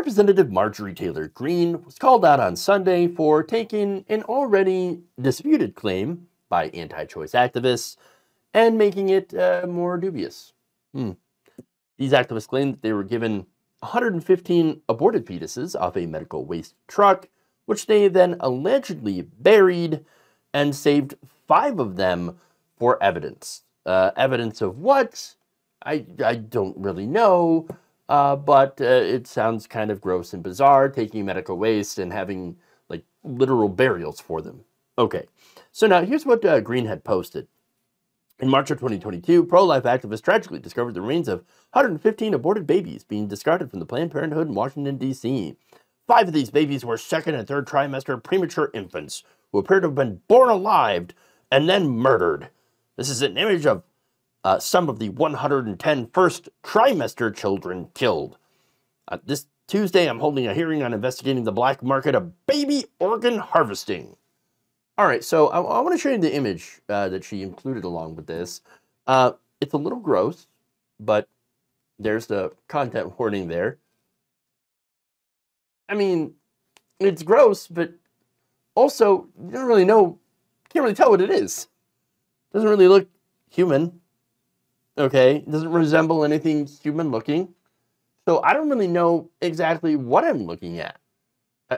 Representative Marjorie Taylor Greene was called out on Sunday for taking an already disputed claim by anti-choice activists and making it more dubious. These activists claimed that they were given 115 aborted fetuses off a medical waste truck, which they then allegedly buried and saved 5 of them for evidence. Evidence of what? I don't really know, but it sounds kind of gross and bizarre, taking medical waste and having like literal burials for them. Okay, so now here's what Greene had posted. In March of 2022, pro-life activists tragically discovered the remains of 115 aborted babies being discarded from the Planned Parenthood in Washington, D.C. 5 of these babies were second and third trimester premature infants who appeared to have been born alive and then murdered. This is an image of some of the 110 first trimester children killed. This Tuesday, I'm holding a hearing on investigating the black market of baby organ harvesting. All right, so I want to show you the image that she included along with this. It's a little gross, but there's the content warning there. I mean, it's gross, but also you don't really know, can't really tell what it is. It doesn't really look human. Okay, it doesn't resemble anything human looking. So I don't really know exactly what I'm looking at.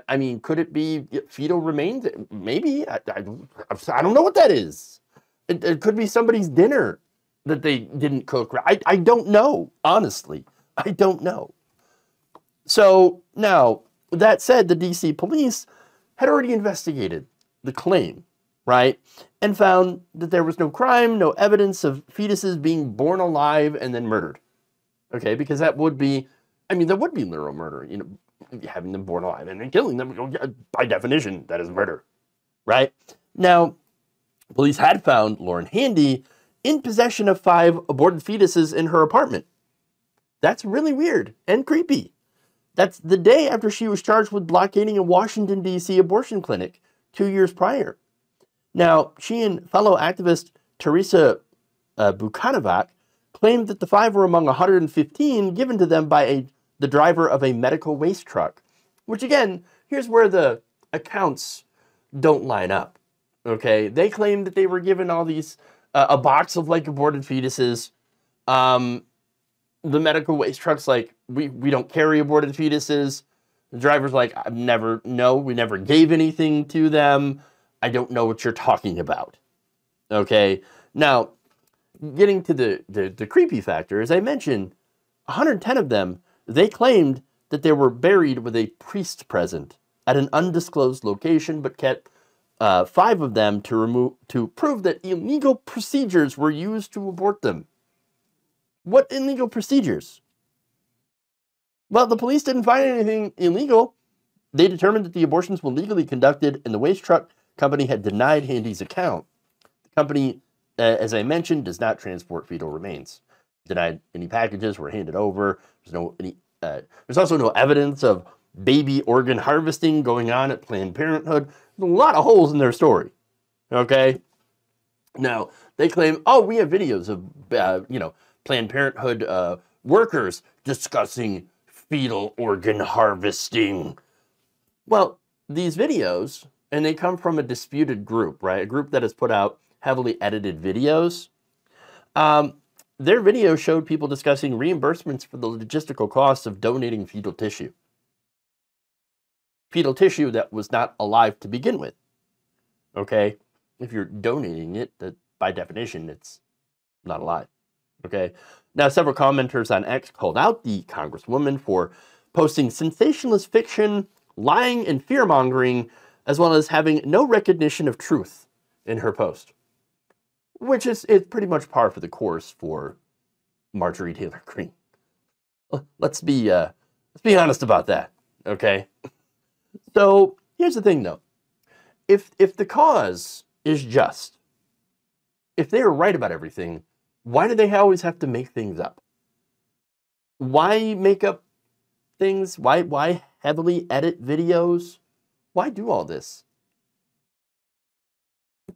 I mean, could it be fetal remains? Maybe. I don't know what that is. It could be somebody's dinner that they didn't cook. I don't know, honestly. I don't know. So now, that said, the DC police had already investigated the claim, right? And found that there was no crime, no evidence of fetuses being born alive and then murdered. Okay, because that would be, I mean, that would be literal murder, you know, having them born alive and then killing them. By definition, that is murder, right? Now, police had found Lauren Handy in possession of 5 aborted fetuses in her apartment. That's really weird and creepy. That's the day after she was charged with blockading a Washington, D.C. abortion clinic 2 years prior. Now, she and fellow activist Teresa Bukanovac claimed that the 5 were among 115 given to them by the driver of a medical waste truck. Which again, here's where the accounts don't line up. Okay, they claim that they were given all these, a box of like aborted fetuses. The medical waste truck's like, we don't carry aborted fetuses. The driver's like, we never gave anything to them. I don't know what you're talking about. Okay, now, getting to the creepy factor, as I mentioned, 110 of them, they claimed that they were buried with a priest present at an undisclosed location, but kept 5 of them to prove that illegal procedures were used to abort them. What illegal procedures? Well, the police didn't find anything illegal. They determined that the abortions were legally conducted, and the waste truck company had denied Handy's account. The company, as I mentioned, does not transport fetal remains. Denied any packages were handed over. There's also no evidence of baby organ harvesting going on at Planned Parenthood. There's a lot of holes in their story. Okay? Now, they claim, oh, we have videos of, Planned Parenthood workers discussing fetal organ harvesting. Well, these videos, and they come from a disputed group, right? A group that has put out heavily edited videos. Their video showed people discussing reimbursements for the logistical costs of donating fetal tissue. Fetal tissue that was not alive to begin with. Okay? If you're donating it, that by definition, it's not alive. Okay? Now, several commenters on X called out the Congresswoman for posting sensationalist fiction, lying and fear-mongering, as well as having no recognition of truth in her post. Which is pretty much par for the course for Marjorie Taylor Greene. Let's be honest about that, okay? So here's the thing, though. If the cause is just, if they are right about everything, why do they always have to make things up? Why make up things? Why heavily edit videos? Why do all this?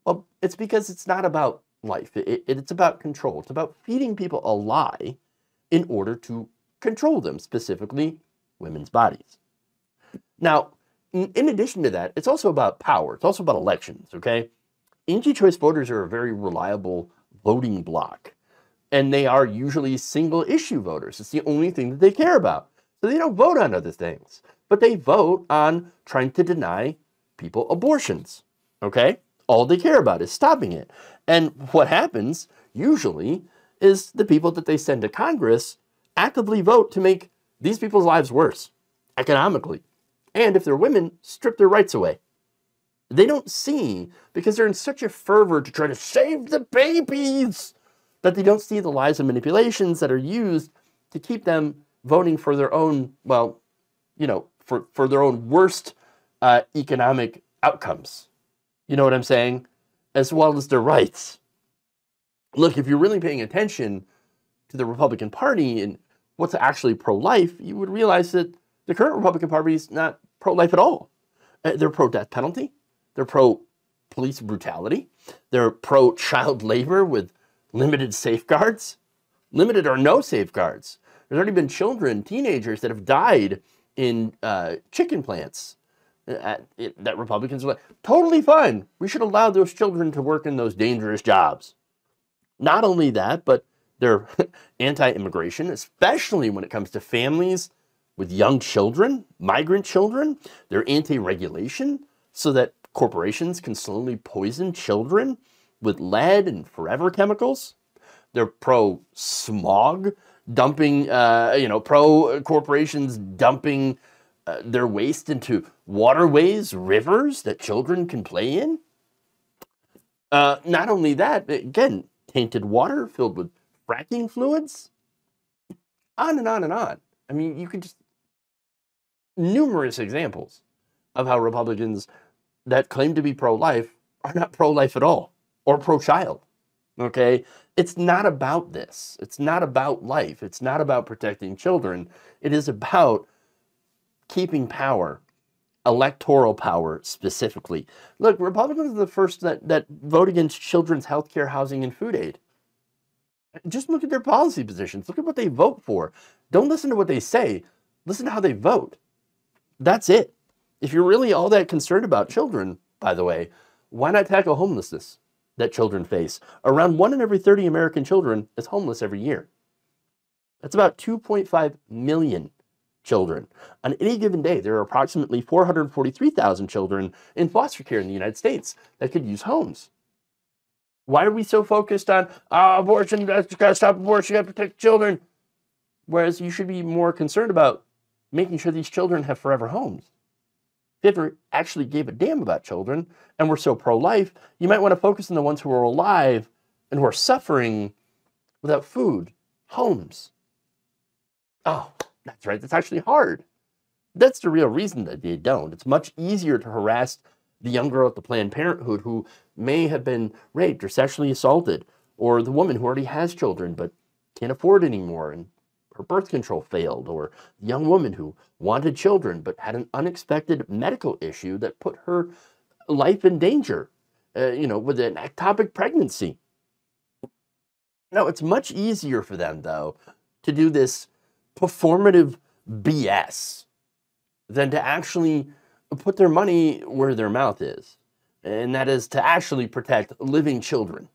Well, it's because it's not about life. It's about control. It's about feeding people a lie in order to control them, specifically women's bodies. Now, in addition to that, it's also about power. It's also about elections, okay? Anti-choice voters are a very reliable voting bloc, and they are usually single-issue voters. It's the only thing that they care about. So they don't vote on other things, but they vote on trying to deny people abortions, okay? All they care about is stopping it. And what happens, usually, is the people that they send to Congress actively vote to make these people's lives worse, economically. And if they're women, strip their rights away. They don't see, because they're in such a fervor to try to save the babies, that they don't see the lies and manipulations that are used to keep them voting for their own, well, you know, for their own worst economic outcomes. You know what I'm saying? As well as their rights. Look, if you're really paying attention to the Republican Party and what's actually pro-life, you would realize that the current Republican Party is not pro-life at all. They're pro-death penalty. They're pro-police brutality. They're pro-child labor with limited safeguards. Limited or no safeguards. There's already been children, teenagers that have died in chicken plants that Republicans are like, totally fine. We should allow those children to work in those dangerous jobs. Not only that, but they're anti-immigration, especially when it comes to families with young children, migrant children. They're anti-regulation so that corporations can slowly poison children with lead and forever chemicals. They're pro-smog, dumping, pro-corporations dumping their waste into waterways, rivers that children can play in. Not only that, again, tainted water filled with fracking fluids. On and on and on. I mean, you could just... numerous examples of how Republicans that claim to be pro-life are not pro-life at all, or pro-child, okay? It's not about this. It's not about life. It's not about protecting children. It is about keeping power, electoral power specifically. Look, Republicans are the first that vote against children's health care, housing, and food aid. Just look at their policy positions. Look at what they vote for. Don't listen to what they say. Listen to how they vote. That's it. If you're really all that concerned about children, by the way, why not tackle homelessness that children face? Around 1 in every 30 American children is homeless every year. That's about 2.5 million children. On any given day, there are approximately 443,000 children in foster care in the United States that could use homes. Why are we so focused on abortion? You got to stop abortion, you got to protect children. Whereas you should be more concerned about making sure these children have forever homes. If you ever actually gave a damn about children and were so pro-life, you might want to focus on the ones who are alive and who are suffering without food, homes. Oh, that's right. That's actually hard. That's the real reason that they don't. It's much easier to harass the young girl at the Planned Parenthood who may have been raped or sexually assaulted, or the woman who already has children but can't afford anymore and her birth control failed, or the young woman who wanted children but had an unexpected medical issue that put her life in danger, with an ectopic pregnancy. No, it's much easier for them, though, to do this performative BS than to actually put their money where their mouth is. And that is to actually protect living children.